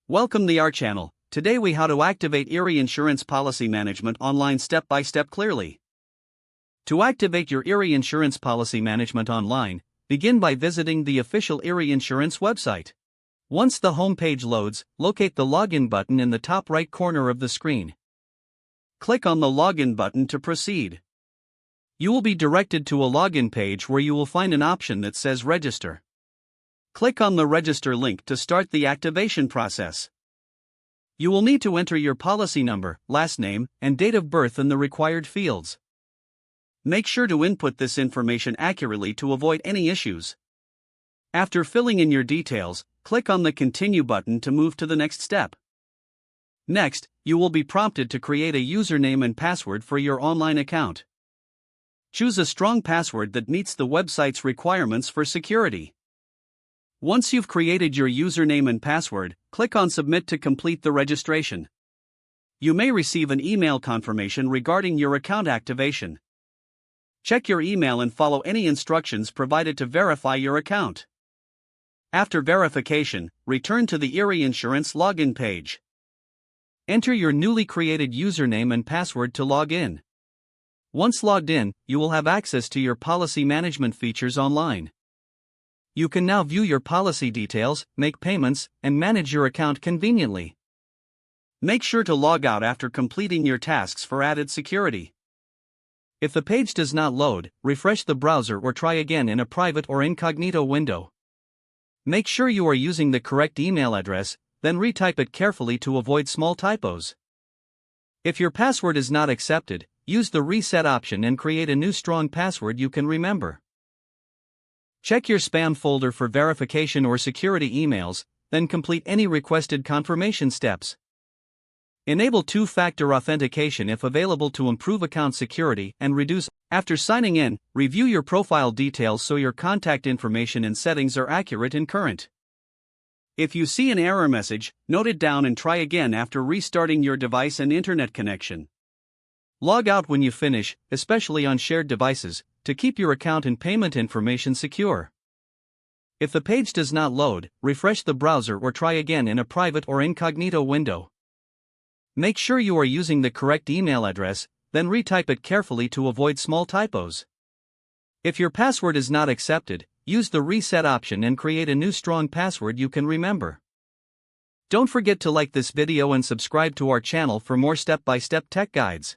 Welcome to our channel. Today we how to activate Erie Insurance policy management online step by step clearly. To activate your Erie Insurance policy management online, begin by visiting the official Erie Insurance website. Once the home page loads, locate the login button in the top right corner of the screen. Click on the login button to proceed. You will be directed to a login page where you will find an option that says register. Click on the register link to start the activation process. You will need to enter your policy number, last name, and date of birth in the required fields. Make sure to input this information accurately to avoid any issues. After filling in your details, click on the Continue button to move to the next step. Next, you will be prompted to create a username and password for your online account. Choose a strong password that meets the website's requirements for security. Once you've created your username and password, click on Submit to complete the registration. You may receive an email confirmation regarding your account activation. Check your email and follow any instructions provided to verify your account. After verification, return to the Erie Insurance login page. Enter your newly created username and password to log in. Once logged in, you will have access to your policy management features online. You can now view your policy details, make payments, and manage your account conveniently. Make sure to log out after completing your tasks for added security. If the page does not load, refresh the browser or try again in a private or incognito window. Make sure you are using the correct email address, then retype it carefully to avoid small typos. If your password is not accepted, use the reset option and create a new strong password you can remember. Check your spam folder for verification or security emails, then complete any requested confirmation steps. Enable two-factor authentication if available to improve account security and reduce. After signing in, review your profile details so your contact information and settings are accurate and current. If you see an error message, note it down and try again after restarting your device and internet connection. Log out when you finish, especially on shared devices, to keep your account and payment information secure. If the page does not load, refresh the browser or try again in a private or incognito window. Make sure you are using the correct email address, then retype it carefully to avoid small typos. If your password is not accepted, use the reset option and create a new strong password you can remember. Don't forget to like this video and subscribe to our channel for more step-by-step tech guides.